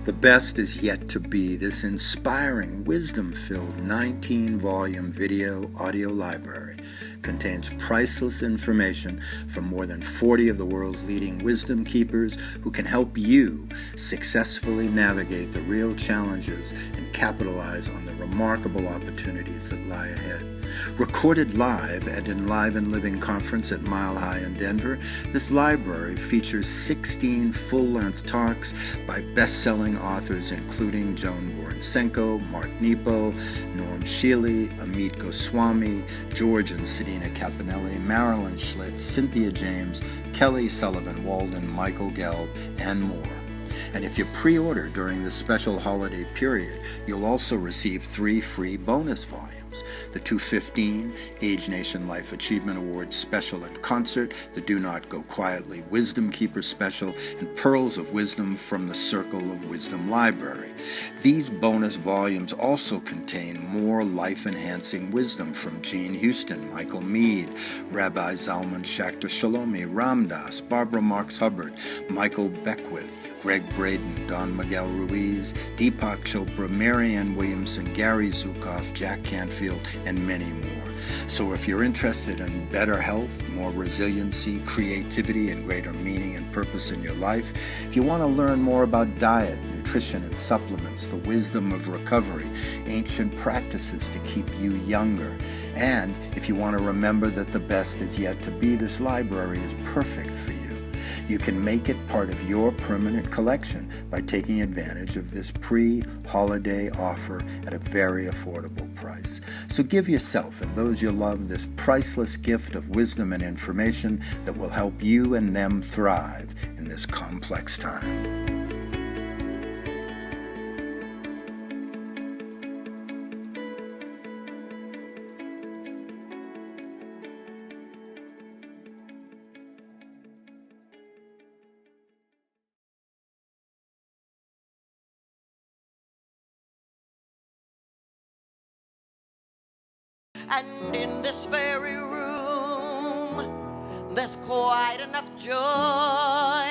The best is yet to be. This inspiring, wisdom-filled 19-volume video audio library contains priceless information from more than 40 of the world's leading wisdom keepers who can help you successfully navigate the real challenges and capitalize on the remarkable opportunities that lie ahead. Recorded live at Enliven Living Conference at Mile High in Denver, this library features 16 full-length talks by best-selling authors including Joan Borensenko, Mark Nepo, Norm Shealy, Amit Goswami, George and Sedina Caponelli, Marilyn Schlitz, Cynthia James, Kelly Sullivan Walden, Michael Gelb, and more. And if you pre-order during this special holiday period, you'll also receive 3 free bonus volumes. The 215 Age Nation Life Achievement Awards Special in Concert, the Do Not Go Quietly Wisdom Keeper Special, and Pearls of Wisdom from the Circle of Wisdom Library. These bonus volumes also contain more life-enhancing wisdom from Jean Houston, Michael Meade, Rabbi Zalman Schachter Shalomi, Ram Dass, Barbara Marx Hubbard, Michael Beckwith, Greg Braden, Don Miguel Ruiz, Deepak Chopra, Marianne Williamson, Gary Zukav, Jack Canfield, and many more. So if you're interested in better health, more resiliency, creativity, and greater meaning and purpose in your life, if you want to learn more about diet, nutrition, and supplements, the wisdom of recovery, ancient practices to keep you younger, and if you want to remember that the best is yet to be, this library is perfect for you. You can make it part of your permanent collection by taking advantage of this pre-holiday offer at a very affordable price. So give yourself and those you love this priceless gift of wisdom and information that will help you and them thrive in this complex time. And in this very room, there's quite enough joy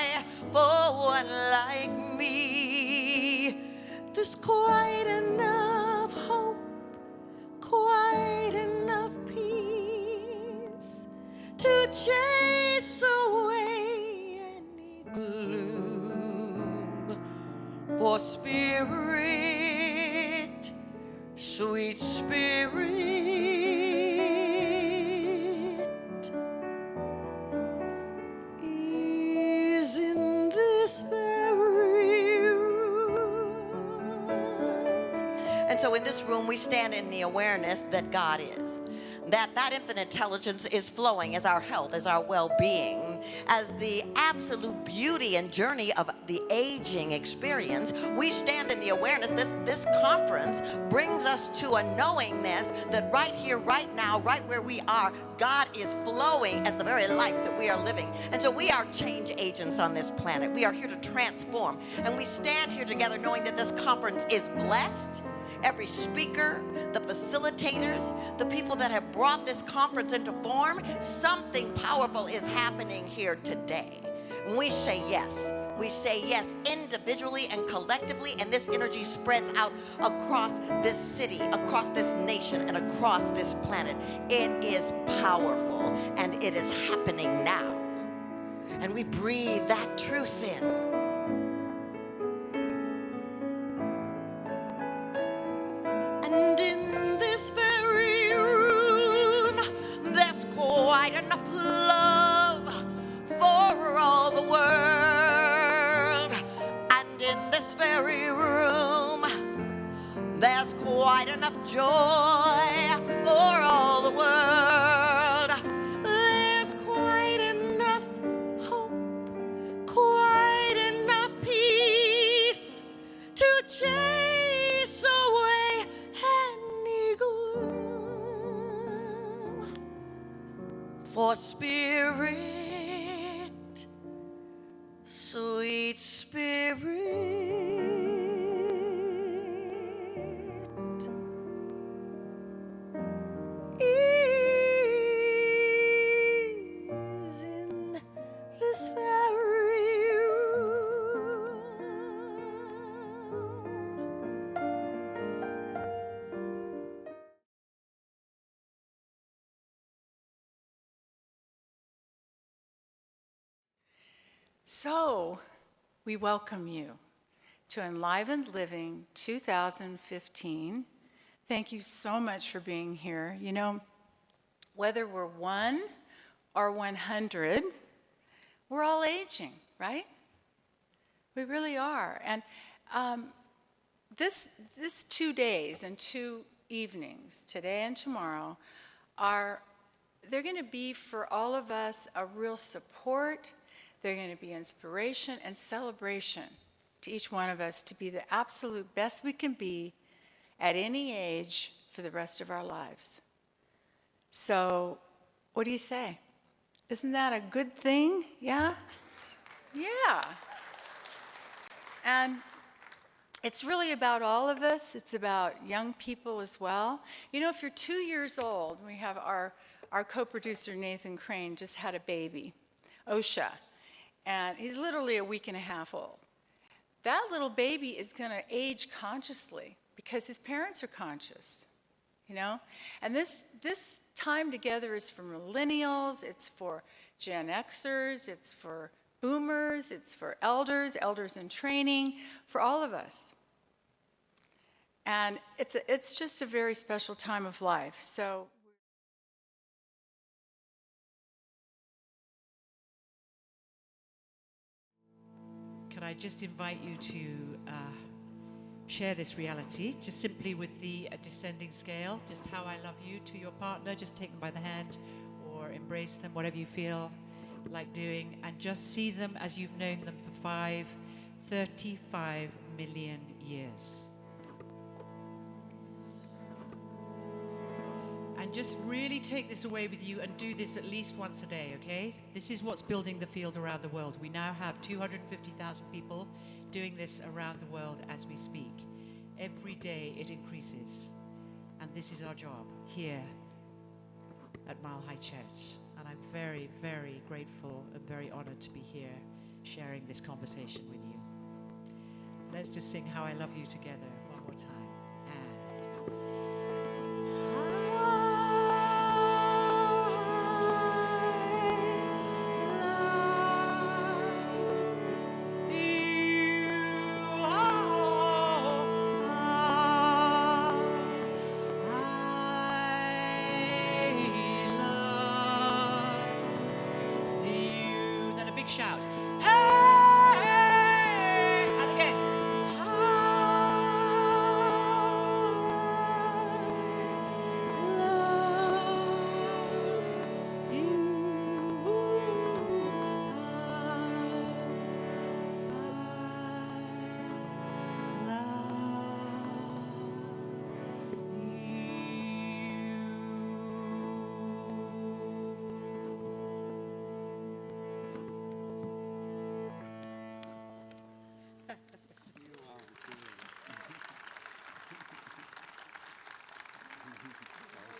for one like me. There's quite enough hope, quite enough peace to chase away any gloom. For spirit, sweet spirit, is in this very room. And so in this room, we stand in the awareness that God is. That infinite intelligence is flowing as our health, as our well-being, as the absolute beauty and journey of the aging experience. We stand in the awareness. This conference brings us to a knowingness that right here, right now, right where we are, God is flowing as the very life that we are living. And so we are change agents on this planet. We are here to transform. And we stand here together knowing that this conference is blessed. Every speaker, the facilitators, the people that have brought this conference into form, something powerful is happening here today. We say yes. We say yes individually and collectively, and this energy spreads out across this city, across this nation, and across this planet. It is powerful, and it is happening now. And we breathe that truth in. And in this very room, there's quite enough love for all the world. And in this very room, there's quite enough joy for all the world. There's quite enough hope, quite enough peace to chase away any gloom. For spirit, sweet spirit, is in this very room. So, we welcome you to Enlivened Living 2015. Thank you so much for being here. You know, whether we're 1 or 100, we're all aging, right? We really are. And this 2 days and 2 evenings, today and tomorrow, they're going to be for all of us a real support. They're going to be inspiration and celebration to each one of us to be the absolute best we can be at any age for the rest of our lives. So, what do you say? Isn't that a good thing? Yeah? Yeah. And it's really about all of us. It's about young people as well. You know, if you're 2 years old, we have our co-producer Nathan Crane just had a baby, Osha, and he's literally a week and a half old. That little baby is going to age consciously because his parents are conscious, you know? And this time together is for millennials, it's for Gen Xers, it's for boomers, it's for elders in training, for all of us. And it's just a very special time of life. So can I just invite you to share this reality, just simply with the descending scale, just how I love you to your partner, just take them by the hand or embrace them, whatever you feel like doing, and just see them as you've known them for 35 million years. And just really take this away with you and do this at least once a day, okay? This is what's building the field around the world. We now have 250,000 people doing this around the world as we speak. Every day it increases. And this is our job here at Mile High Church. And I'm very, very grateful and very honored to be here sharing this conversation with you. Let's just sing How I Love You together one more time. Shout. Hey! And again.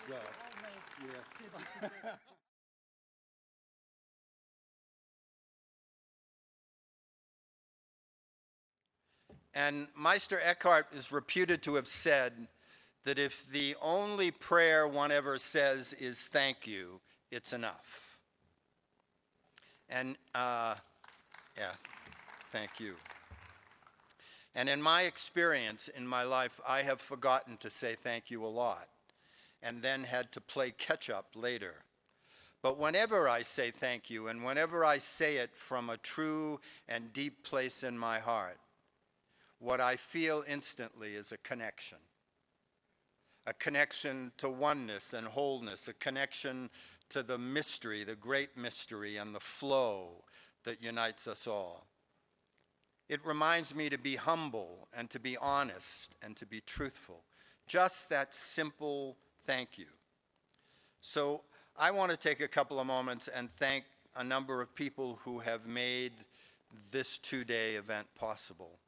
I love you. And Meister Eckhart is reputed to have said that if the only prayer one ever says is thank you, it's enough. And yeah, thank you. And in my experience in my life, I have forgotten to say thank you a lot and then had to play catch up later. But whenever I say thank you, and whenever I say it from a true and deep place in my heart, what I feel instantly is a connection to oneness and wholeness, a connection to the mystery, the great mystery, and the flow that unites us all. It reminds me to be humble and to be honest and to be truthful. Just that simple thank you. So I want to take a couple of moments and thank a number of people who have made this two-day event possible.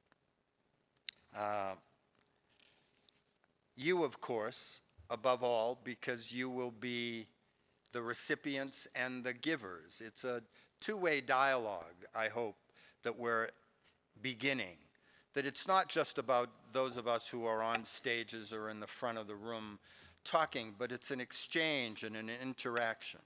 You, of course, above all, because you will be the recipients and the givers. It's a two-way dialogue, I hope, that we're beginning. That it's not just about those of us who are on stages or in the front of the room talking, but it's an exchange and an interaction.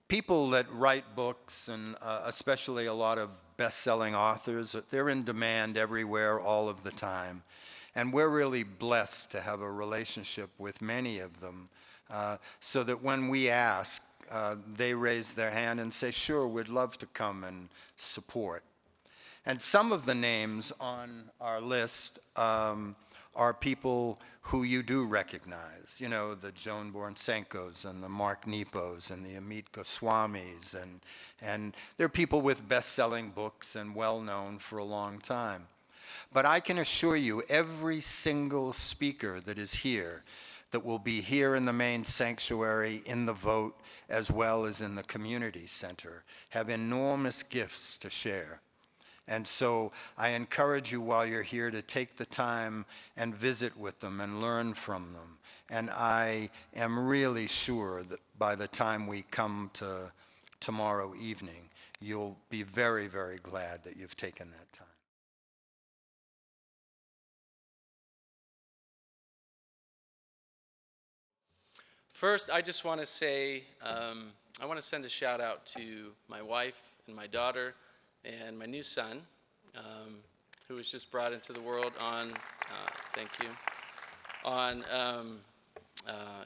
people that write books, and especially a lot of best-selling authors, they're in demand everywhere all of the time. And we're really blessed to have a relationship with many of them, so that when we ask, they raise their hand and say, sure, we'd love to come and support. And some of the names on our list are people who you do recognize. You know, the Joan Bornsenkos and the Mark Nepos and the Amit Goswamis. And they're people with best-selling books and well-known for a long time. But I can assure you, every single speaker that is here, that will be here in the main sanctuary, in the vote, as well as in the community center, have enormous gifts to share. And so I encourage you while you're here to take the time and visit with them and learn from them. And I am really sure that by the time we come to tomorrow evening, you'll be very, very glad that you've taken that time. First, I just want to say, I want to send a shout out to my wife and my daughter and my new son, who was just brought into the world on, thank you, on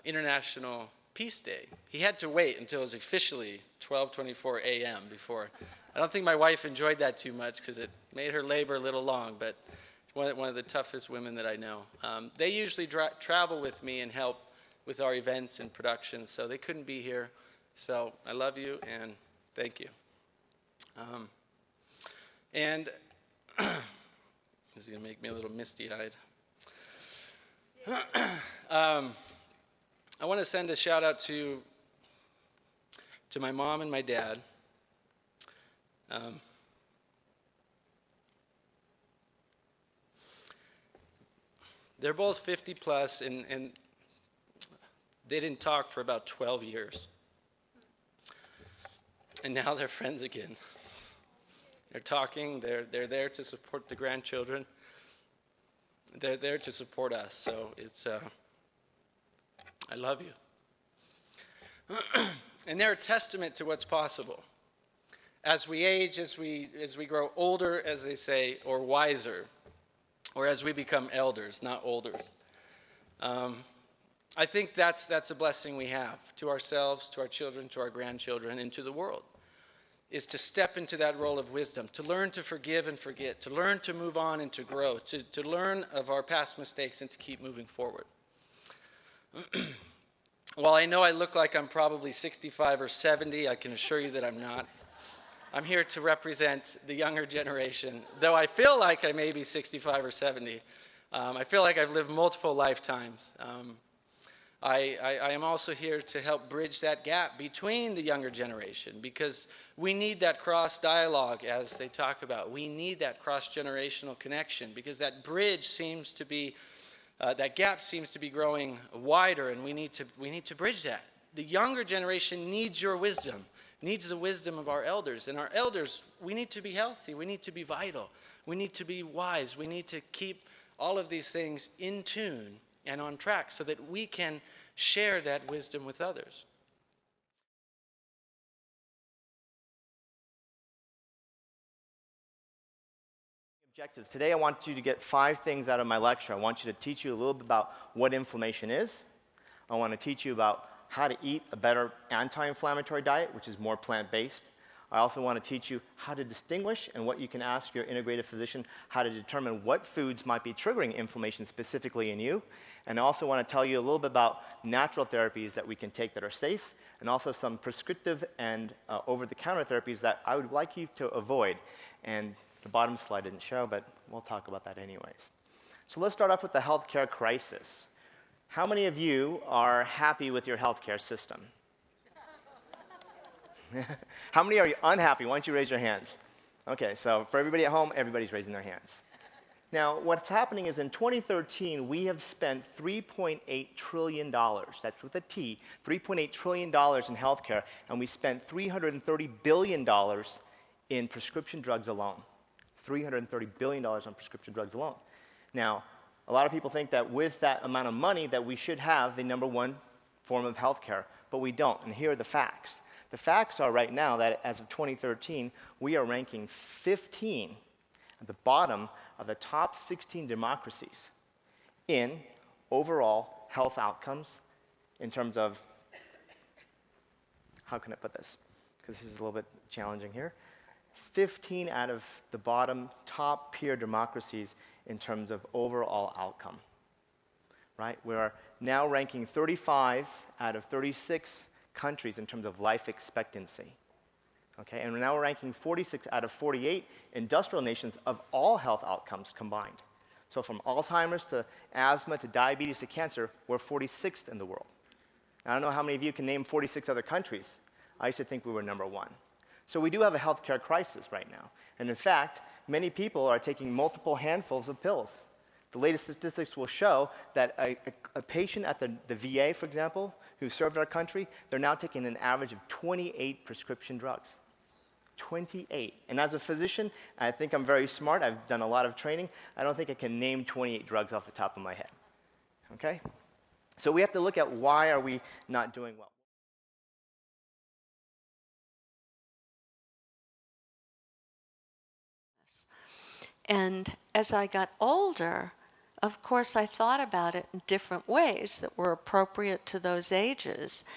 International Peace Day. He had to wait until it was officially 12:24 a.m. before. I don't think my wife enjoyed that too much because it made her labor a little long, but one of the toughest women that I know. They usually travel with me and help with our events and productions, so they couldn't be here. So I love you and thank you. And this is going to make me a little misty-eyed. I want to send a shout out to my mom and my dad. They're both 50 plus, and they didn't talk for about 12 years. And now they're friends again. They're talking, they're there to support the grandchildren. They're there to support us, so it's, I love you. And they're a testament to what's possible. As we age, as we grow older, as they say, or wiser, or as we become elders, not olders. I think that's a blessing we have to ourselves, to our children, to our grandchildren, and to the world, is to step into that role of wisdom, to learn to forgive and forget, to learn to move on and to grow, to learn of our past mistakes and to keep moving forward. While I know I look like I'm probably 65 or 70, I can assure you that I'm not. I'm here to represent the younger generation. Though I feel like I may be 65 or 70, I feel like I've lived multiple lifetimes. I am also here to help bridge that gap between the younger generation, because we need that cross-dialogue, as they talk about. We need that cross-generational connection, because that bridge seems to be, that gap seems to be growing wider, and we need to bridge that. The younger generation needs your wisdom, needs the wisdom of our elders. And our elders, we need to be healthy, we need to be vital, we need to be wise, we need to keep all of these things in tune and on track so that we can share that wisdom with others. Objectives. Today I want you to get 5 things out of my lecture. I want you to teach you a little bit about what inflammation is. I want to teach you about how to eat a better anti-inflammatory diet, which is more plant-based. I also want to teach you how to distinguish and what you can ask your integrative physician, how to determine what foods might be triggering inflammation specifically in you. And I also want to tell you a little bit about natural therapies that we can take that are safe, and also some prescriptive and over-the-counter therapies that I would like you to avoid. And the bottom slide didn't show, but we'll talk about that anyways. So let's start off with the healthcare crisis. How many of you are happy with your healthcare system? How many are you unhappy? Why don't you raise your hands? Okay, so for everybody at home, everybody's raising their hands. Now, what's happening is in 2013, we have spent $3.8 trillion, that's with a T, $3.8 trillion in healthcare, and we spent $330 billion in prescription drugs alone. $330 billion on prescription drugs alone. Now, a lot of people think that with that amount of money that we should have the #1 form of healthcare, but we don't, and here are the facts. The facts are right now that as of 2013, we are ranking 15 at the bottom of the top 16 democracies in overall health outcomes in terms of, how can I put this? Because this is a little bit challenging here. 15 out of the bottom top peer democracies in terms of overall outcome, right? We are now ranking 35 out of 36 countries in terms of life expectancy, okay? And we're now ranking 46 out of 48 industrial nations of all health outcomes combined. So from Alzheimer's to asthma to diabetes to cancer, we're 46th in the world. I don't know how many of you can name 46 other countries. I used to think we were number one. So we do have a healthcare crisis right now. And in fact, many people are taking multiple handfuls of pills. The latest statistics will show that a patient at the VA, for example, who served our country, they're now taking an average of 28 prescription drugs. 28. And as a physician, I think I'm very smart. I've done a lot of training. I don't think I can name 28 drugs off the top of my head. Okay? So we have to look at why are we not doing well. And as I got older, of course, I thought about it in different ways that were appropriate to those ages.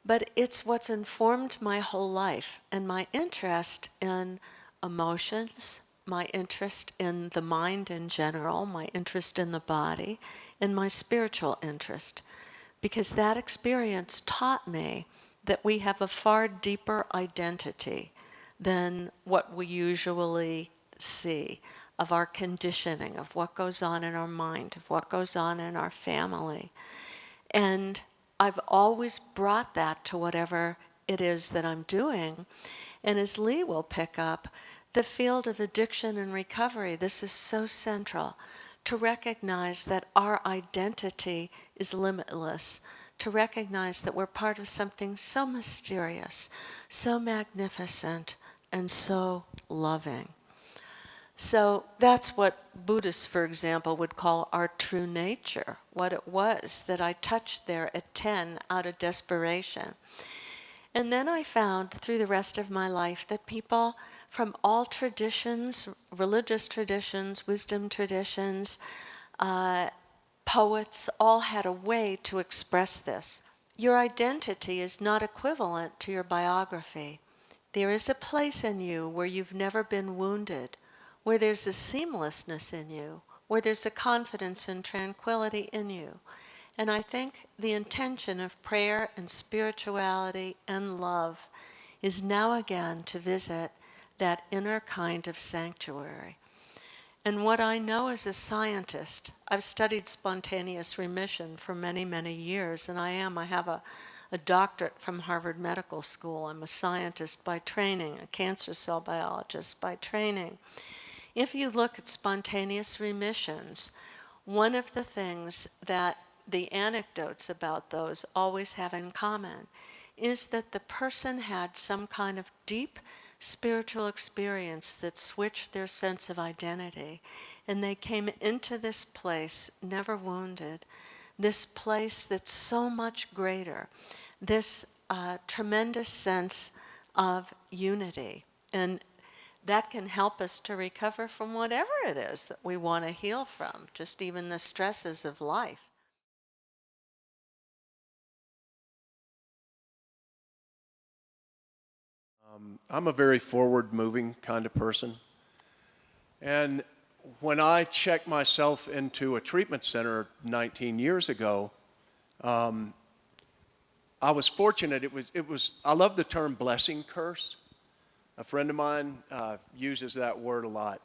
But it's what's informed my whole life and my interest in emotions, my interest in the mind in general, my interest in the body, and my spiritual interest. Because that experience taught me that we have a far deeper identity than what we usually see, of our conditioning, of what goes on in our mind, of what goes on in our family. And I've always brought that to whatever it is that I'm doing. And as Lee will pick up, the field of addiction and recovery, this is so central, to recognize that our identity is limitless, to recognize that we're part of something so mysterious, so magnificent, and so loving. So that's what Buddhists, for example, would call our true nature, what it was that I touched there at 10 out of desperation. And then I found through the rest of my life that people from all traditions, religious traditions, wisdom traditions, poets, all had a way to express this. Your identity is not equivalent to your biography. There is a place in you where you've never been wounded, where there's a seamlessness in you, where there's a confidence and tranquility in you. And I think the intention of prayer and spirituality and love is now again to visit that inner kind of sanctuary. And what I know as a scientist, I've studied spontaneous remission for many, many years, and I have a doctorate from Harvard Medical School. I'm a scientist by training, a cancer cell biologist by training. If you look at spontaneous remissions, one of the things that the anecdotes about those always have in common is that the person had some kind of deep spiritual experience that switched their sense of identity, and they came into this place never wounded, this place that's so much greater, this tremendous sense of unity. And that can help us to recover from whatever it is that we want to heal from, just even the stresses of life. I'm a very forward-moving kind of person. And when I checked myself into a treatment center 19 years ago, I was fortunate. I love the term blessing curse. A friend of mine uses that word a lot.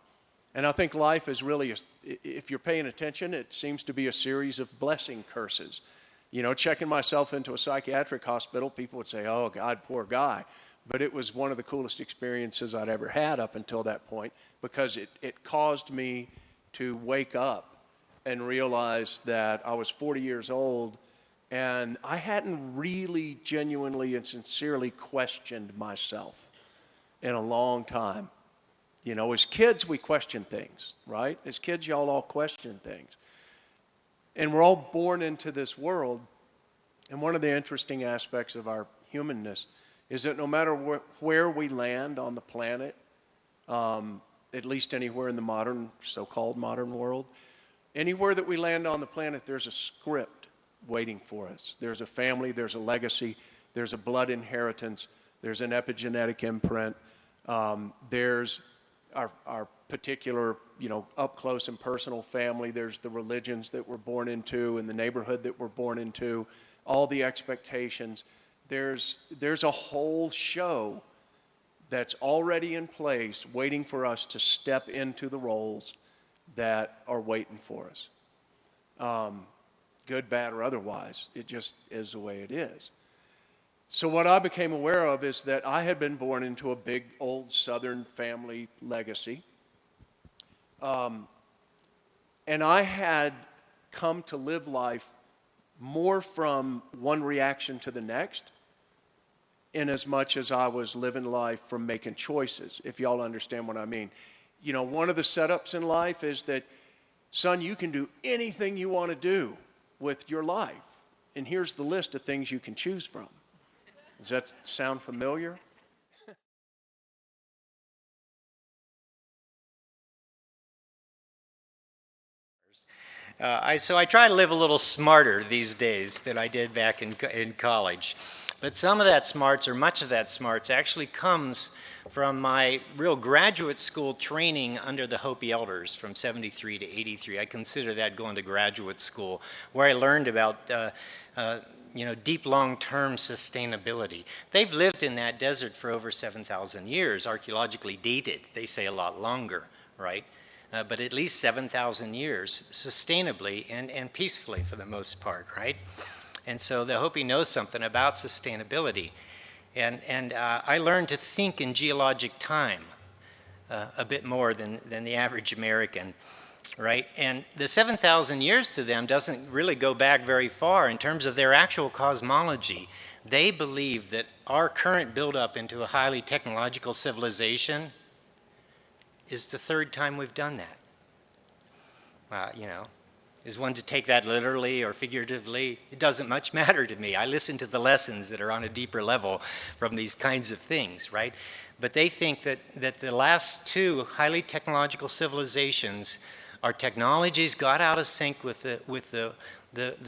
And I think life is really, if you're paying attention, it seems to be a series of blessing curses. You know, checking myself into a psychiatric hospital, people would say, oh, God, poor guy. But it was one of the coolest experiences I'd ever had up until that point, because it caused me to wake up and realize that I was 40 years old and I hadn't really genuinely and sincerely questioned myself in a long time. You know, as kids, we question things, right? As kids, y'all all question things. And we're all born into this world. And one of the interesting aspects of our humanness is that no matter where we land on the planet, at least anywhere in the modern, so-called modern world, anywhere that we land on the planet, there's a script waiting for us. There's a family, there's a legacy, there's a blood inheritance, there's an epigenetic imprint, there's our particular, up close and personal family, there's the religions that we're born into and the neighborhood that we're born into, all the expectations. There's a whole show that's already in place waiting for us to step into the roles that are waiting for us. Good, bad, or otherwise. It just is the way it is. So what I became aware of is that I had been born into a big old Southern family legacy. And I had come to live life more from one reaction to the next, in as much as I was living life from making choices, if y'all understand what I mean. One of the setups in life is that, son, you can do anything you want to do with your life. And here's the list of things you can choose from. Does that sound familiar? So I try to live a little smarter these days than I did back in college. But some of that smarts, or much of that smarts, actually comes from my real graduate school training under the Hopi elders from 73 to 83. I consider that going to graduate school, where I learned about deep long-term sustainability. They've lived in that desert for over 7,000 years, archaeologically dated. They say a lot longer, right? But at least 7,000 years sustainably and peacefully for the most part, right? And so the Hopi knows something about sustainability. And I learned to think in geologic time a bit more than the average American, right? And the 7,000 years to them doesn't really go back very far in terms of their actual cosmology. They believe that our current buildup into a highly technological civilization is the third time we've done that. Is one to take that literally or figuratively? It doesn't much matter to me. I listen to the lessons that are on a deeper level from these kinds of things, right? But they think that the last two highly technological civilizations, our technologies got out of sync with the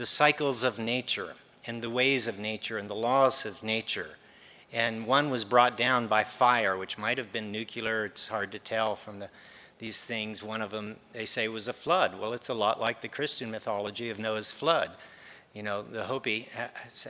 cycles of nature and the ways of nature and the laws of nature. And one was brought down by fire, which might have been nuclear. It's hard to tell from these things. One of them, they say, was a flood. Well, it's a lot like the Christian mythology of Noah's flood. The Hopi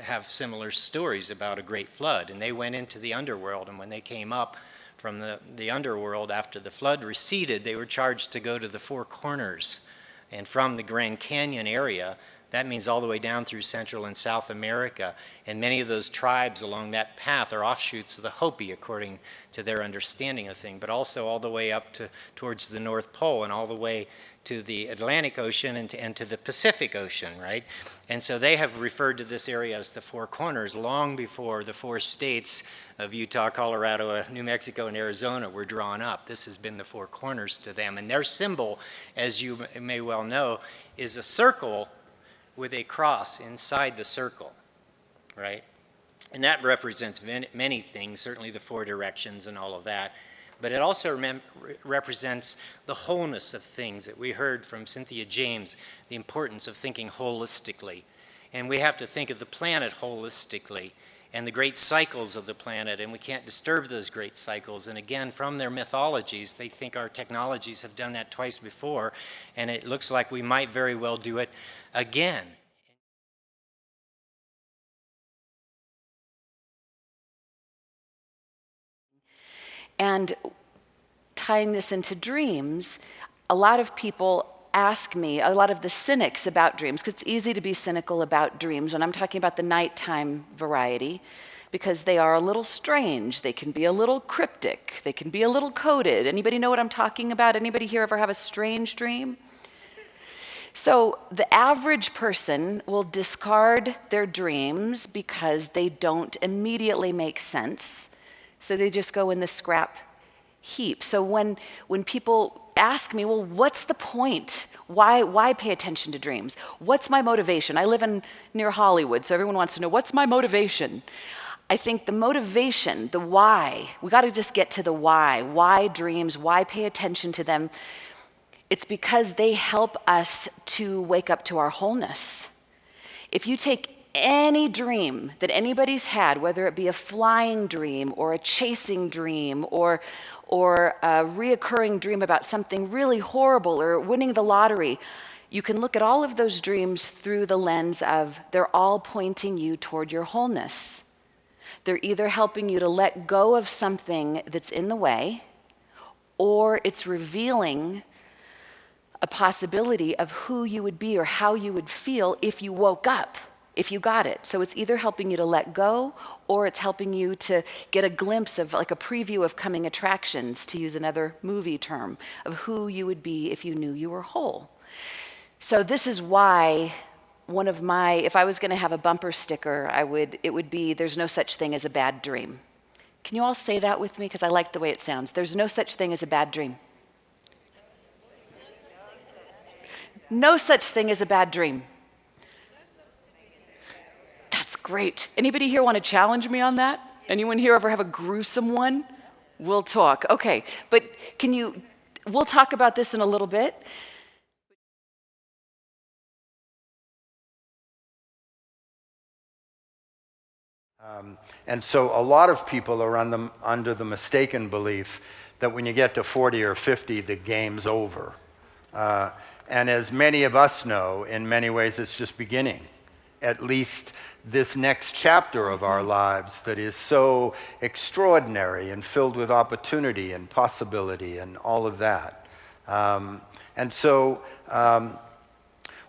have similar stories about a great flood, and they went into the underworld, and when they came up from the underworld after the flood receded, they were charged to go to the Four Corners. And from the Grand Canyon area, that means all the way down through Central and South America. And many of those tribes along that path are offshoots of the Hopi, according to their understanding of things, but also all the way up towards the North Pole and all the way to the Atlantic Ocean and to the Pacific Ocean, right? And so they have referred to this area as the Four Corners long before the four states of Utah, Colorado, New Mexico, and Arizona were drawn up. This has been the Four Corners to them. And their symbol, as you may well know, is a circle with a cross inside the circle, right? And that represents many things, certainly the four directions and all of that. But it also represents the wholeness of things that we heard from Cynthia James, the importance of thinking holistically. And we have to think of the planet holistically and the great cycles of the planet, and we can't disturb those great cycles. And again, from their mythologies, they think our technologies have done that twice before, and it looks like we might very well do it again. And tying this into dreams, a lot of people ask me, a lot of the cynics about dreams, because it's easy to be cynical about dreams, and I'm talking about the nighttime variety, because they are a little strange, they can be a little cryptic, they can be a little coded. Anybody know what I'm talking about? Anybody here ever have a strange dream? So the average person will discard their dreams because they don't immediately make sense. So they just go in the scrap heap. So when people ask me, well, what's the point? Why pay attention to dreams? What's my motivation? I live near Hollywood, so everyone wants to know, what's my motivation? I think the motivation, the why, we got to just get to the why. Why dreams? Why pay attention to them? It's because they help us to wake up to our wholeness. If you take any dream that anybody's had, whether it be a flying dream or a chasing dream or a reoccurring dream about something really horrible or winning the lottery, you can look at all of those dreams through the lens of they're all pointing you toward your wholeness. They're either helping you to let go of something that's in the way, or it's revealing a possibility of who you would be or how you would feel if you woke up, if you got it. So it's either helping you to let go, or it's helping you to get a glimpse of, like a preview of coming attractions, to use another movie term, of who you would be if you knew you were whole. So this is why one of my, if I was going to have a bumper sticker, it would be, there's no such thing as a bad dream. Can you all say that with me? Because I like the way it sounds. There's no such thing as a bad dream. No such thing as a bad dream. That's great. Anybody here want to challenge me on that? Anyone here ever have a gruesome one? We'll talk. Okay, but we'll talk about this in a little bit. And so a lot of people are under the mistaken belief that when you get to 40 or 50, the game's over. And as many of us know, in many ways it's just beginning. At least this next chapter of our lives that is so extraordinary and filled with opportunity and possibility and all of that. And so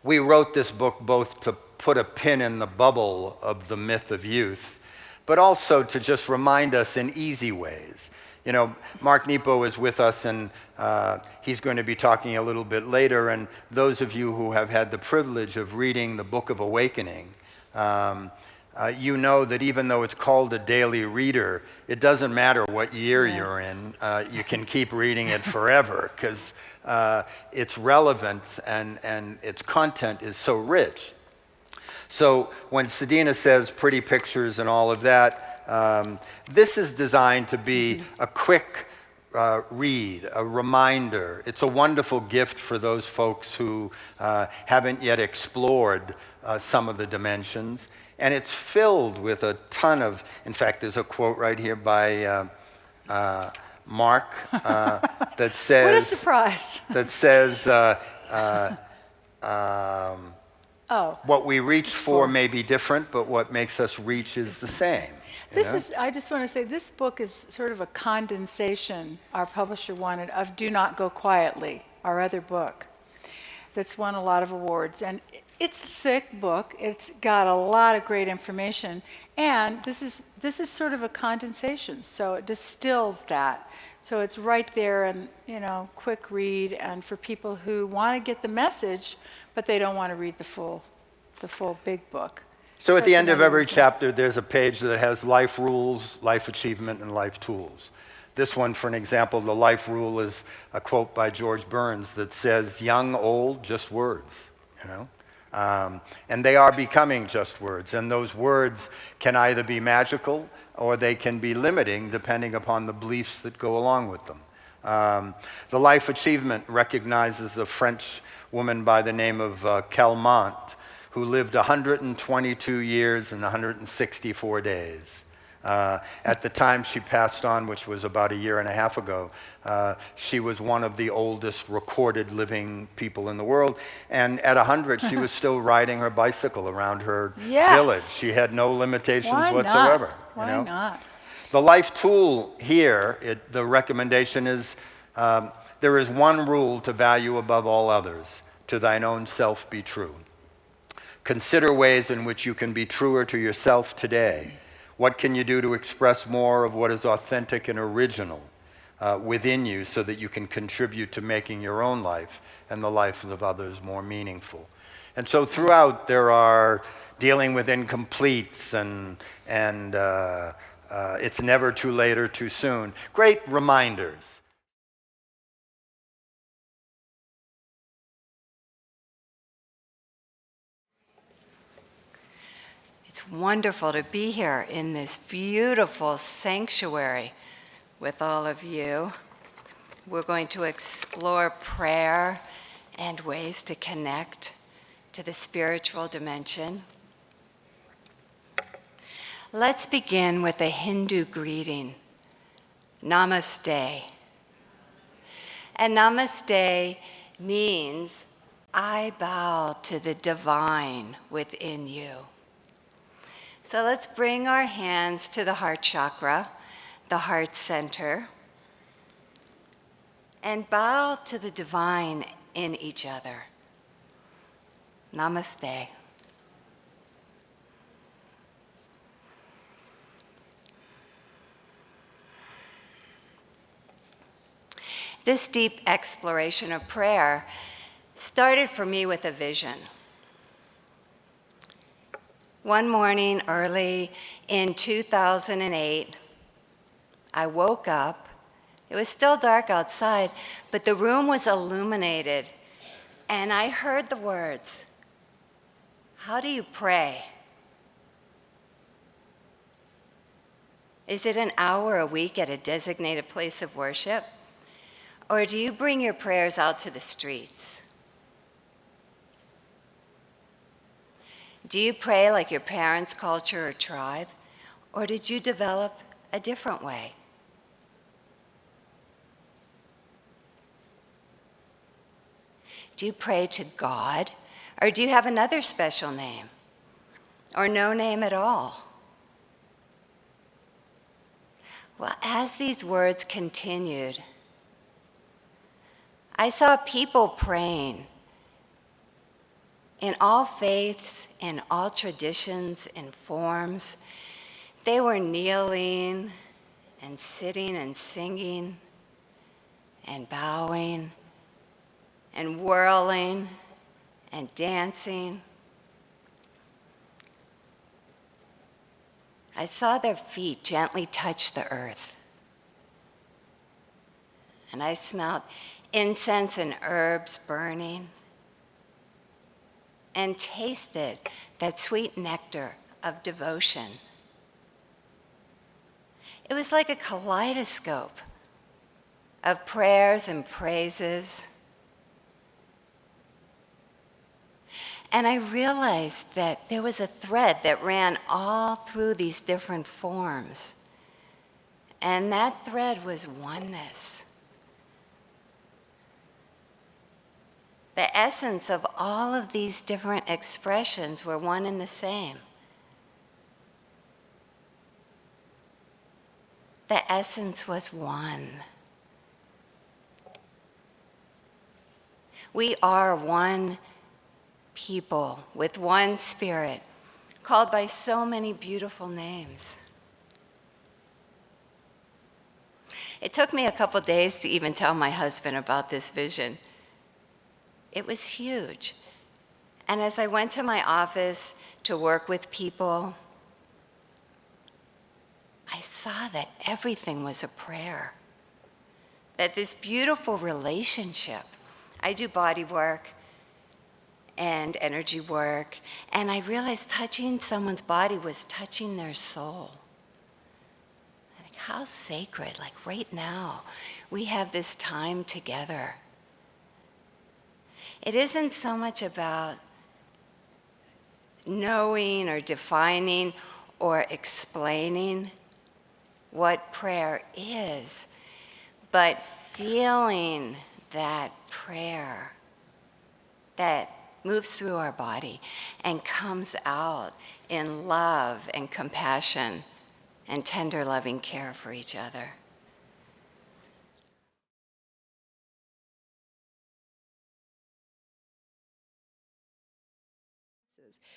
we wrote this book both to put a pin in the bubble of the myth of youth, but also to just remind us in easy ways. You know, Mark Nepo is with us, and he's going to be talking a little bit later, and those of you who have had the privilege of reading the Book of Awakening, you know that even though it's called a daily reader, it doesn't matter what year you're in. You can keep reading it forever, because it's relevant and its content is so rich. So when Sadina says pretty pictures and all of that, this is designed to be a quick read, a reminder. It's a wonderful gift for those folks who haven't yet explored some of the dimensions. And it's filled with a ton of, in fact, there's a quote right here by Mark that says... What a surprise. That says... what we reach for may be different, but what makes us reach is the same. I just want to say, this book is sort of a condensation, our publisher wanted, of Do Not Go Quietly, our other book, that's won a lot of awards. And it's a thick book. It's got a lot of great information. And this is sort of a condensation, so it distills that. So it's right there and, quick read, and for people who want to get the message, but they don't want to read the full big book. So at the end of every chapter, there's a page that has life rules, life achievement, and life tools. This one, for an example, the life rule is a quote by George Burns that says, young, old, just words, and they are becoming just words. And those words can either be magical or they can be limiting depending upon the beliefs that go along with them. The life achievement recognizes a French woman by the name of Calment, who lived 122 years and 164 days. At the time she passed on, which was about a year and a half ago, she was one of the oldest recorded living people in the world. And at 100, she was still riding her bicycle around her village. She had no limitations whatsoever. Why not? The life tool here, the recommendation is, there is one rule to value above all others: to thine own self be true. Consider ways in which you can be truer to yourself today. What can you do to express more of what is authentic and original within you so that you can contribute to making your own life and the lives of others more meaningful? And so throughout there are dealing with incompletes and it's never too late or too soon. Great reminders. It's It's wonderful to be here in this beautiful sanctuary with all of you. We're going to explore prayer and ways to connect to the spiritual dimension. Let's begin with a Hindu greeting, Namaste. And Namaste means I bow to the divine within you. So let's bring our hands to the heart chakra, the heart center, and bow to the divine in each other. Namaste. This deep exploration of prayer started for me with a vision. One morning early in 2008, I woke up. It was still dark outside, but the room was illuminated, and I heard the words, "How do you pray? Is it an hour a week at a designated place of worship? Or do you bring your prayers out to the streets? Do you pray like your parents' culture or tribe? Or did you develop a different way? Do you pray to God? Or do you have another special name? Or no name at all?" Well, as these words continued, I saw people praying in all faiths, in all traditions, in forms. They were kneeling and sitting and singing and bowing and whirling and dancing. I saw their feet gently touch the earth. And I smelled incense and herbs burning, and tasted that sweet nectar of devotion. It was like a kaleidoscope of prayers and praises. And I realized that there was a thread that ran all through these different forms. And that thread was oneness. The essence of all of these different expressions were one and the same. The essence was one. We are one people with one spirit, called by so many beautiful names. It took me a couple days to even tell my husband about this vision. It was huge. And as I went to my office to work with people, I saw that everything was a prayer. That this beautiful relationship, I do body work and energy work, and I realized touching someone's body was touching their soul. Like, how sacred, like right now, we have this time together. It isn't so much about knowing or defining or explaining what prayer is, but feeling that prayer that moves through our body and comes out in love and compassion and tender, loving care for each other.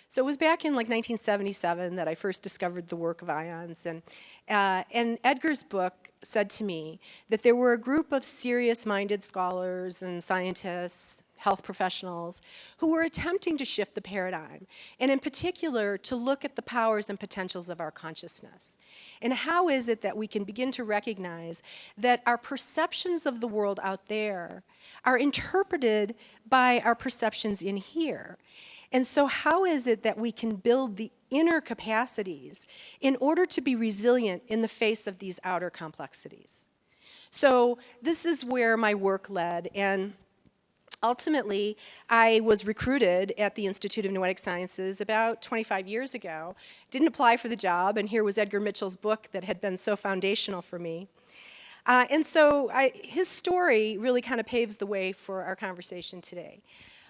So it was back in like 1977 that I first discovered the work of ions. And Edgar's book said to me that there were a group of serious-minded scholars and scientists, health professionals, who were attempting to shift the paradigm, and in particular, to look at the powers and potentials of our consciousness. And how is it that we can begin to recognize that our perceptions of the world out there are interpreted by our perceptions in here? And so how is it that we can build the inner capacities in order to be resilient in the face of these outer complexities? So this is where my work led, and ultimately, I was recruited at the Institute of Noetic Sciences about 25 years ago. Didn't apply for the job, and here was Edgar Mitchell's book that had been so foundational for me. And so his story really kind of paves the way for our conversation today.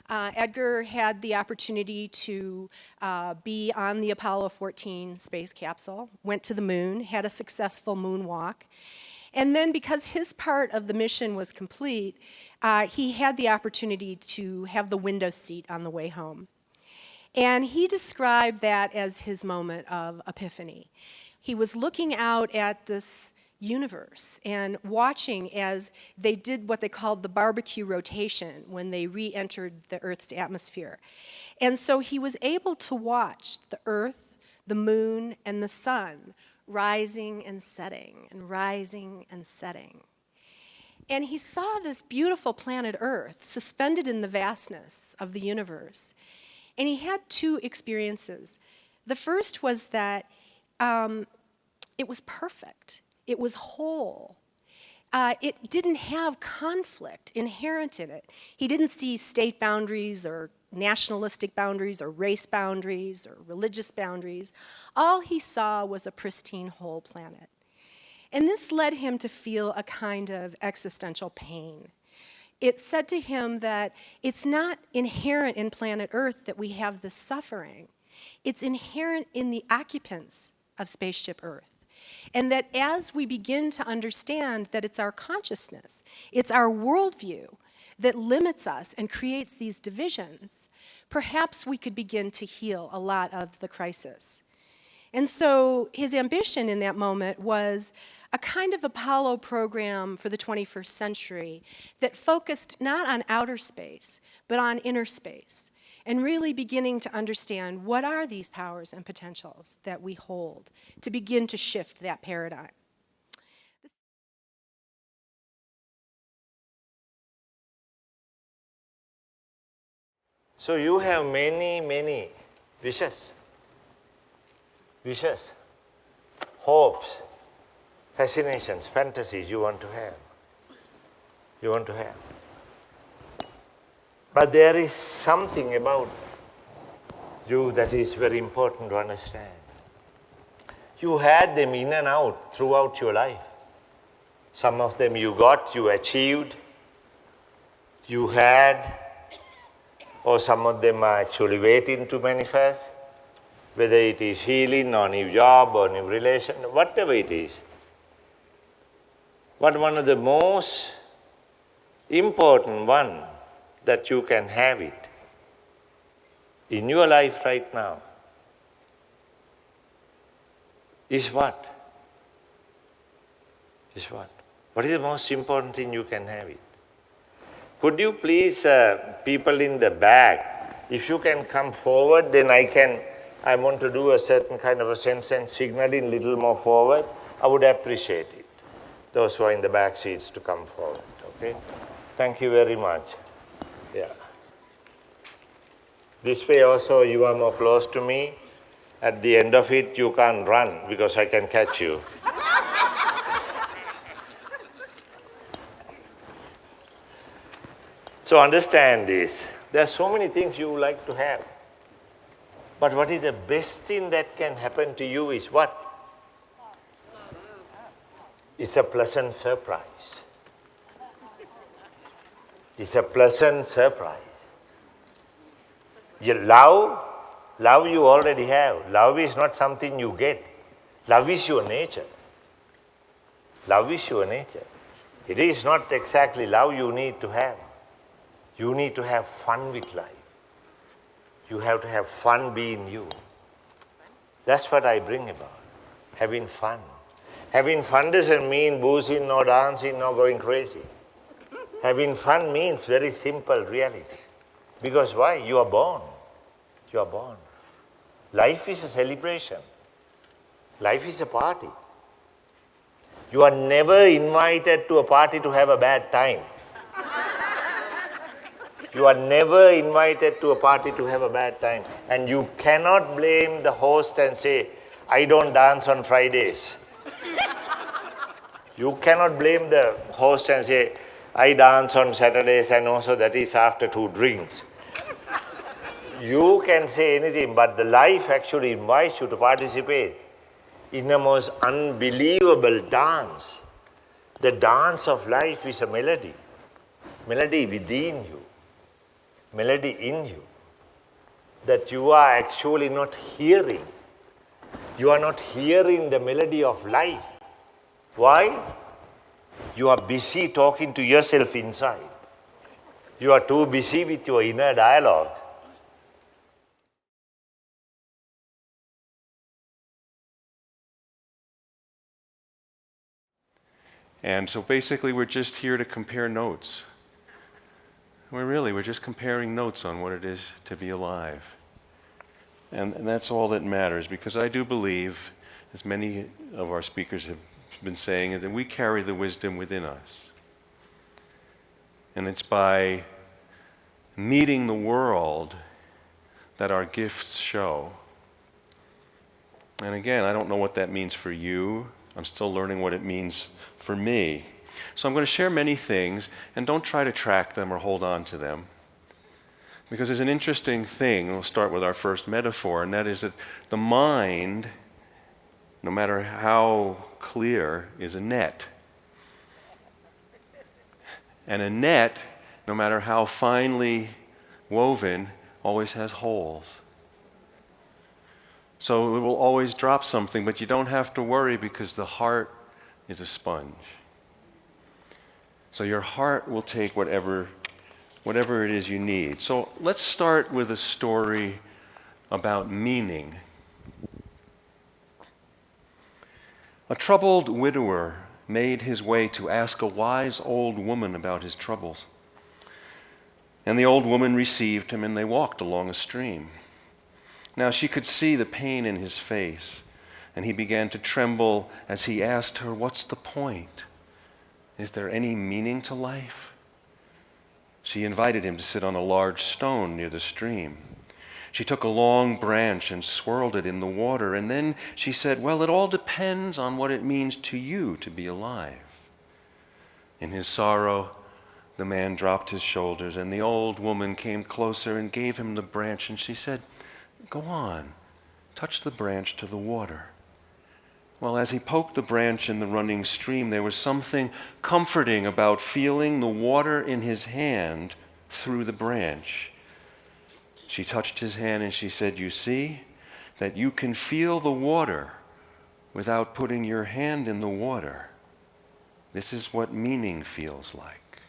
Edgar had the opportunity to be on the Apollo 14 space capsule, went to the moon, had a successful moonwalk. And then because his part of the mission was complete, he had the opportunity to have the window seat on the way home. And he described that as his moment of epiphany. He was looking out at this universe and watching as they did what they called the barbecue rotation when they re-entered the Earth's atmosphere. And so he was able to watch the Earth, the moon, and the sun rising and setting and rising and setting. And he saw this beautiful planet Earth suspended in the vastness of the universe. And he had two experiences. The first was that it was perfect. It was whole. It didn't have conflict inherent in it. He didn't see state boundaries or nationalistic boundaries or race boundaries or religious boundaries. All he saw was a pristine whole planet. And this led him to feel a kind of existential pain. It said to him that it's not inherent in planet Earth that we have this suffering. It's inherent in the occupants of Spaceship Earth. And that as we begin to understand that it's our consciousness, it's our worldview that limits us and creates these divisions, perhaps we could begin to heal a lot of the crisis. And so his ambition in that moment was a kind of Apollo program for the 21st century that focused not on outer space, but on inner space, and really beginning to understand what are these powers and potentials that we hold to begin to shift that paradigm. So you have many wishes, hopes, fascinations, fantasies you want to have. But there is something about you that is very important to understand. You had them in and out throughout your life. Some of them you got, you achieved, you had, or some of them are actually waiting to manifest, whether it is healing or new job or new relation, whatever it is. But one of the most important one that you can have it in your life right now is what? What is the most important thing you can have it? Could you please, people in the back, if you can come forward, then I want to do a certain kind of a sense and signaling a little more forward. I would appreciate it. Those who are in the back seats to come forward, okay? Thank you very much. Yeah. This way also you are more close to me. At the end of it, you can't run because I can catch you. So understand this. There are so many things you would like to have. But what is the best thing that can happen to you is what? It's a pleasant surprise. It's a pleasant surprise. Love you already have. Love is not something you get. Love is your nature. Love is your nature. It is not exactly love you need to have. You need to have fun with life. You have to have fun being you. That's what I bring about, having fun. Having fun doesn't mean boozing, nor dancing, nor going crazy. Having fun means very simple reality. Because why? You are born. You are born. Life is a celebration. Life is a party. You are never invited to a party to have a bad time. You are never invited to a party to have a bad time. And you cannot blame the host and say, I don't dance on Fridays. You cannot blame the host and say, I dance on Saturdays and also that is after 2 drinks. You can say anything, but the life actually invites you to participate in a most unbelievable dance. The dance of life is a melody. Melody within you. Melody in you. That you are actually not hearing. You are not hearing the melody of life. Why? You are busy talking to yourself inside. You are too busy with your inner dialogue. And so basically we're just here to compare notes. We're just comparing notes on what it is to be alive. And that's all that matters, because I do believe, as many of our speakers have been saying, that we carry the wisdom within us. And it's by meeting the world that our gifts show. And again, I don't know what that means for you. I'm still learning what it means for me. So I'm going to share many things, and don't try to track them or hold on to them. Because there's an interesting thing, we'll start with our first metaphor, and that is that the mind, no matter how clear, is a net. And a net, no matter how finely woven, always has holes. So it will always drop something, but you don't have to worry because the heart is a sponge. So your heart will take whatever it is you need. So let's start with a story about meaning. A troubled widower made his way to ask a wise old woman about his troubles. And the old woman received him, and they walked along a stream. Now she could see the pain in his face, and he began to tremble as he asked her, "What's the point? Is there any meaning to life?" She invited him to sit on a large stone near the stream. She took a long branch and swirled it in the water, and then she said, "Well, it all depends on what it means to you to be alive." In his sorrow, the man dropped his shoulders, and the old woman came closer and gave him the branch, and she said, "Go on, touch the branch to the water." Well, as he poked the branch in the running stream, there was something comforting about feeling the water in his hand through the branch. She touched his hand and she said, "You see that you can feel the water without putting your hand in the water. This is what meaning feels like."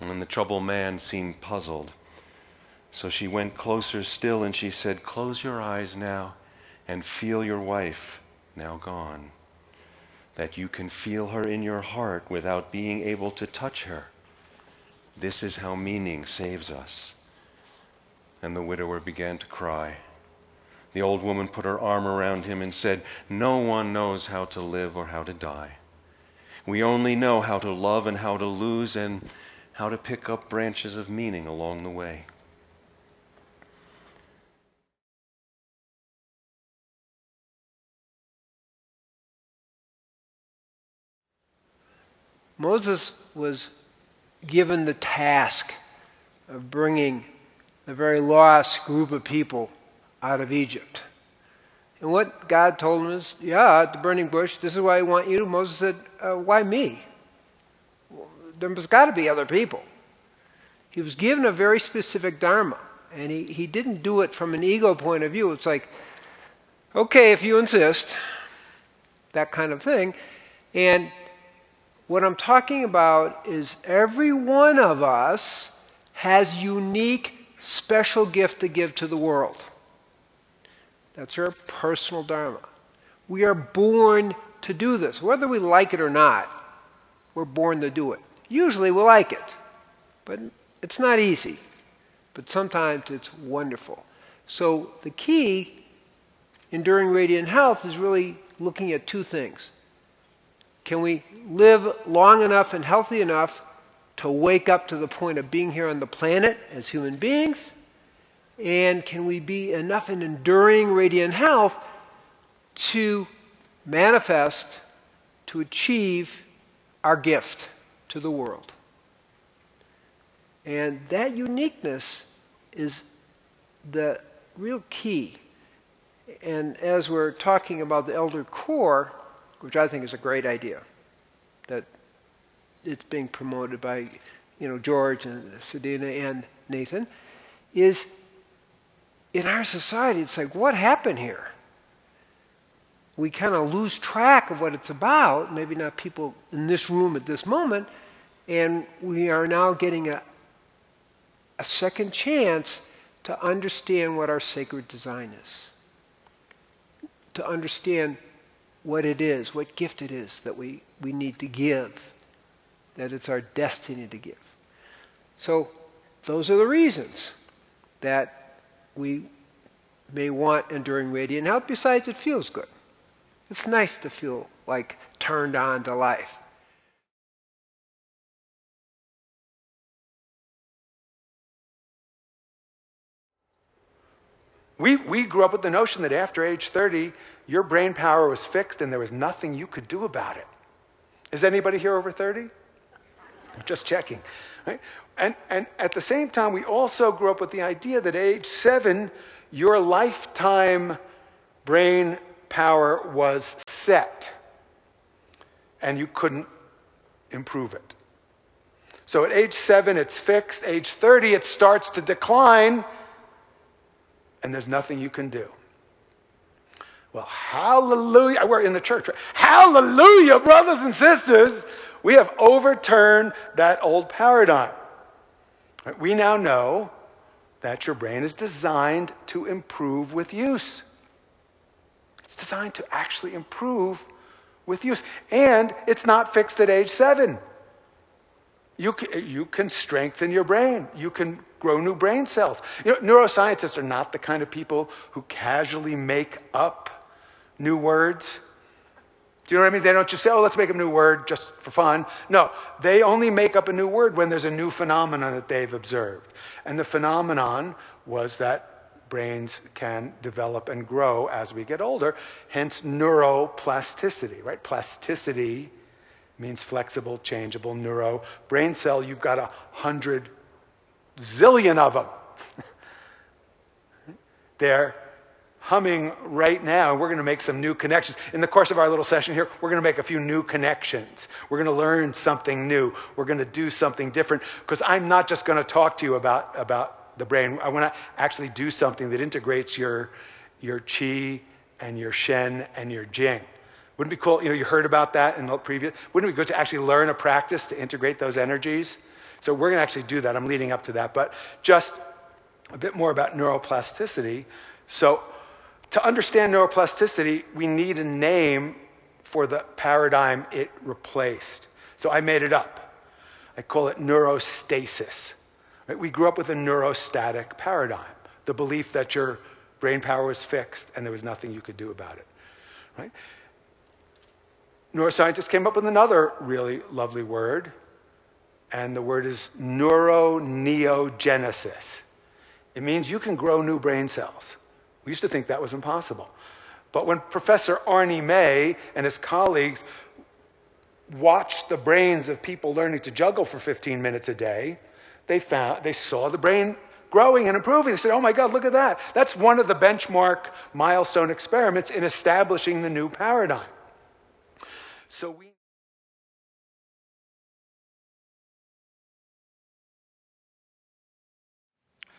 And the troubled man seemed puzzled. So she went closer still and she said, "Close your eyes now and feel your wife now gone, that you can feel her in your heart without being able to touch her. This is how meaning saves us." And the widower began to cry. The old woman put her arm around him and said, "No one knows how to live or how to die. We only know how to love and how to lose and how to pick up branches of meaning along the way." Moses was given the task of bringing a very lost group of people out of Egypt. And what God told him is, at the burning bush, "This is why I want you." Moses said, "Why me? Well, there's got to be other people." He was given a very specific dharma, and he didn't do it from an ego point of view. It's like, okay, if you insist, that kind of thing. And what I'm talking about is every one of us has unique, special gift to give to the world. That's our personal dharma. We are born to do this. Whether we like it or not, we're born to do it. Usually we like it, but it's not easy. But sometimes it's wonderful. So the key, enduring radiant health, is really looking at two things. Can we live long enough and healthy enough to wake up to the point of being here on the planet as human beings? And can we be enough in enduring radiant health to manifest, to achieve our gift to the world? And that uniqueness is the real key. And as we're talking about the Elder Core, which I think is a great idea, that it's being promoted by, George and Sadina and Nathan, is in our society, it's like, what happened here? We kind of lose track of what it's about, maybe not people in this room at this moment, and we are now getting a second chance to understand what our sacred design is, to understand what it is, what gift it is that we need to give, that it's our destiny to give. So those are the reasons that we may want enduring radiant health. Besides, it feels good. It's nice to feel like turned on to life. We grew up with the notion that after age 30, your brain power was fixed and there was nothing you could do about it. Is anybody here over 30? Just checking. Right? And at the same time, we also grew up with the idea that at age 7, your lifetime brain power was set and you couldn't improve it. So at age 7, it's fixed. Age 30, it starts to decline, and there's nothing you can do. Well, hallelujah. We're in the church, right? Hallelujah, brothers and sisters. We have overturned that old paradigm. We now know that your brain is designed to improve with use. It's designed to actually improve with use. And it's not fixed at age 7. You can strengthen your brain. You can grow new brain cells. Neuroscientists are not the kind of people who casually make up new words. Do you know what I mean? They don't just say, let's make a new word just for fun. No, they only make up a new word when there's a new phenomenon that they've observed. And the phenomenon was that brains can develop and grow as we get older, hence neuroplasticity, right? Plasticity means flexible, changeable. Neuro, brain cell, you've got 100 zillion of them. They're humming right now, and we're going to make some new connections. In the course of our little session here, we're going to make a few new connections. We're going to learn something new. We're going to do something different, because I'm not just going to talk to you about the brain. I want to actually do something that integrates your qi and your shen and your jing. Wouldn't it be cool? You heard about that in the previous. Wouldn't it be good to actually learn a practice to integrate those energies? So we're going to actually do that. I'm leading up to that. But just a bit more about neuroplasticity. So to understand neuroplasticity, we need a name for the paradigm it replaced. So I made it up. I call it neurostasis. Right? We grew up with a neurostatic paradigm, the belief that your brain power was fixed and there was nothing you could do about it. Right? Neuroscientists came up with another really lovely word, and the word is neuroneogenesis. It means you can grow new brain cells. We used to think that was impossible. But when Professor Arnie May and his colleagues watched the brains of people learning to juggle for 15 minutes a day, they saw the brain growing and improving. They said, oh my God, look at that. That's one of the benchmark milestone experiments in establishing the new paradigm. So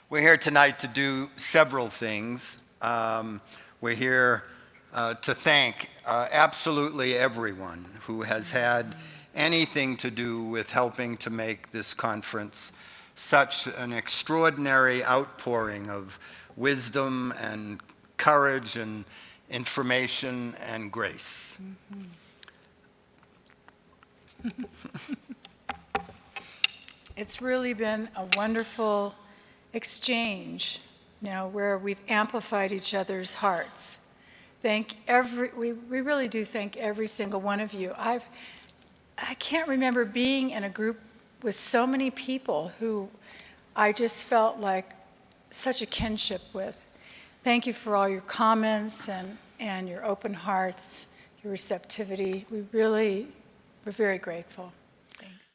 we're here tonight to do several things. We're here to thank absolutely everyone who has had anything to do with helping to make this conference such an extraordinary outpouring of wisdom and courage and information and grace. Mm-hmm. It's really been a wonderful exchange, where we've amplified each other's hearts. We really do thank every single one of you. I can't remember being in a group with so many people who I just felt like such a kinship with. Thank you for all your comments and your open hearts, your receptivity. We're very grateful. Thanks.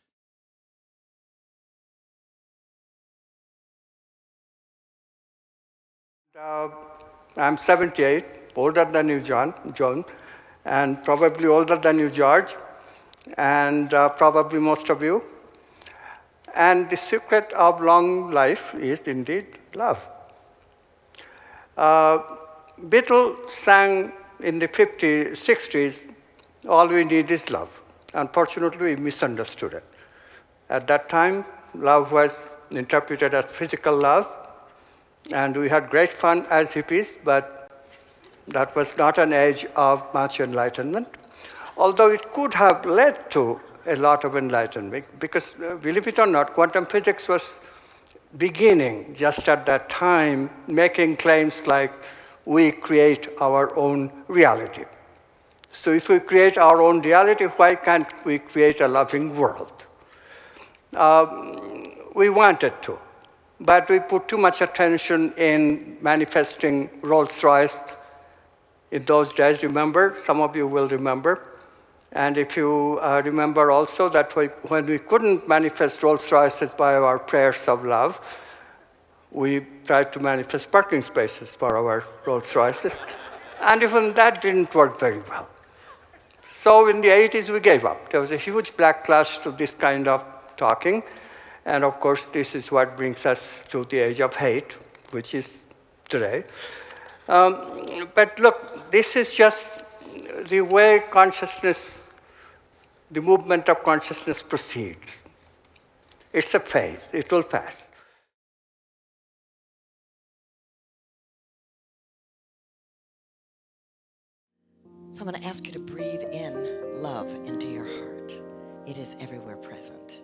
I'm 78, older than you, John, and probably older than you, George, and probably most of you. And the secret of long life is indeed love. Beatles sang in the 50s, 60s, all we need is love. Unfortunately, we misunderstood it. At that time, love was interpreted as physical love, and we had great fun as hippies, but that was not an age of much enlightenment, although it could have led to a lot of enlightenment, because believe it or not, quantum physics was beginning just at that time, making claims like we create our own reality. So if we create our own reality, why can't we create a loving world? We wanted to, but we put too much attention in manifesting Rolls-Royce in those days. Remember, some of you will remember. And if you remember also that when we couldn't manifest Rolls-Royces by our prayers of love, we tried to manifest parking spaces for our Rolls-Royces. And even that didn't work very well. So in the 80s, we gave up. There was a huge backlash to this kind of talking. And of course, this is what brings us to the age of hate, which is today. But look, this is just the way consciousness, the movement of consciousness proceeds. It's a phase. It will pass. So I'm going to ask you to breathe in love into your heart. It is everywhere present.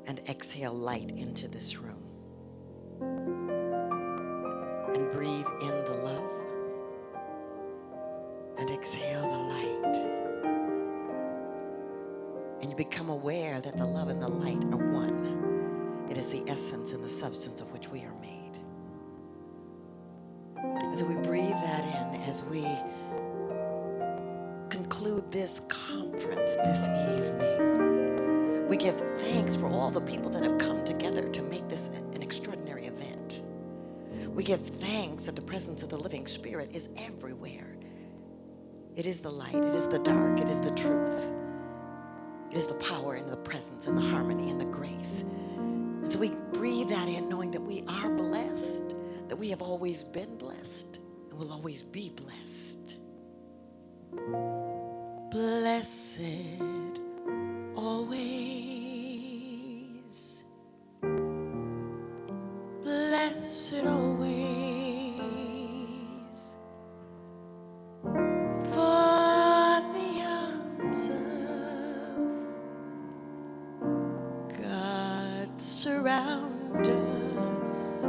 And exhale light into this room. And breathe in the love. And exhale the light. And you become aware that the love and the light are one. It is the essence and the substance of which we are made. And so we breathe that in as we conclude this conference this evening. We give thanks for all the people that have come together to make this an extraordinary event. We give thanks that the presence of the living Spirit is everywhere. It is the light, it is the dark, it is the truth. It is the power and the presence and the harmony and the grace. And so we breathe that in knowing that we are blessed, that we have always been blessed and will always be blessed. Blessed always. Blessed always. For the arms of God surround us.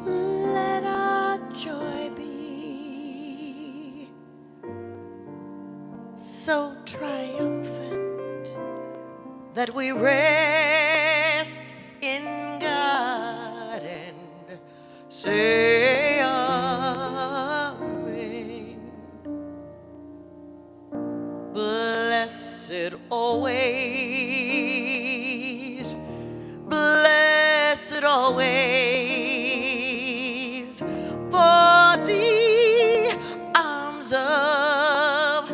Let our joy be so triumphant that we rest in God and say amen. Blessed always, blessed always, for the arms of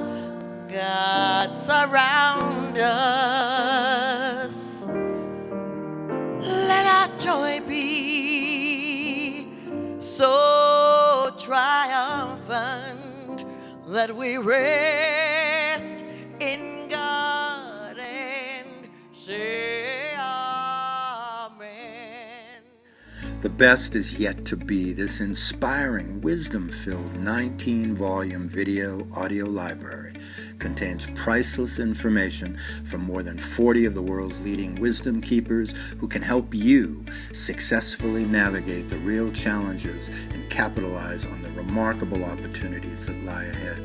God surround us. Let our joy be so triumphant that we rest in God and say amen. The best is yet to be. This inspiring, wisdom-filled 19-volume video audio library contains priceless information from more than 40 of the world's leading wisdom keepers who can help you successfully navigate the real challenges and capitalize on the remarkable opportunities that lie ahead.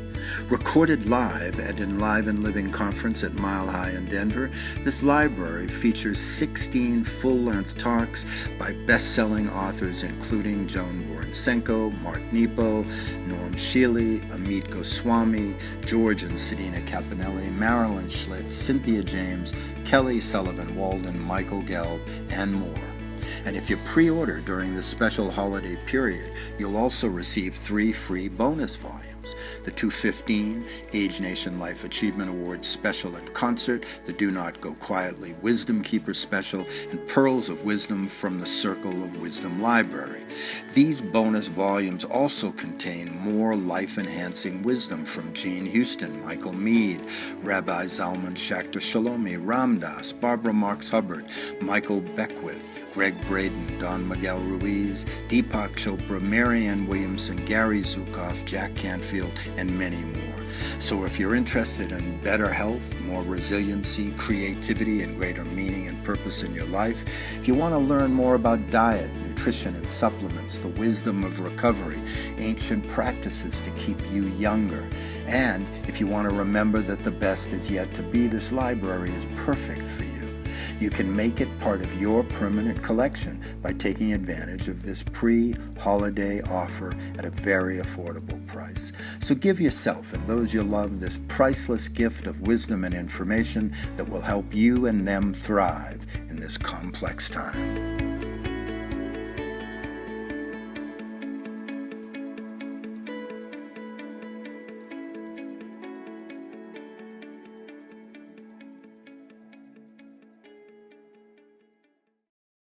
Recorded live at Enlive and Living Conference at Mile High in Denver, this library features 16 full-length talks by best-selling authors including Joan Borensenko, Mark Nepo, Norm Shealy, Amit Goswami, George and Sedina Caponelli, Marilyn Schlitz, Cynthia James, Kelly Sullivan Walden, Michael Gelb, and more. And if you pre-order during this special holiday period, you'll also receive 3 free bonus volumes. The 215 Age Nation Life Achievement Awards Special in Concert, the Do Not Go Quietly Wisdom Keeper Special, and Pearls of Wisdom from the Circle of Wisdom Library. These bonus volumes also contain more life-enhancing wisdom from Gene Houston, Michael Meade, Rabbi Zalman Schachter Shalomi, Ram Dass, Barbara Marx Hubbard, Michael Beckwith, Greg Braden, Don Miguel Ruiz, Deepak Chopra, Marianne Williamson, Gary Zukav, Jack Canfield, and many more. So if you're interested in better health, more resiliency, creativity, and greater meaning and purpose in your life, if you want to learn more about diet, nutrition, and supplements, the wisdom of recovery, ancient practices to keep you younger, and if you want to remember that the best is yet to be, this library is perfect for you. You can make it part of your permanent collection by taking advantage of this pre-holiday offer at a very affordable price. So give yourself and those you love this priceless gift of wisdom and information that will help you and them thrive in this complex time.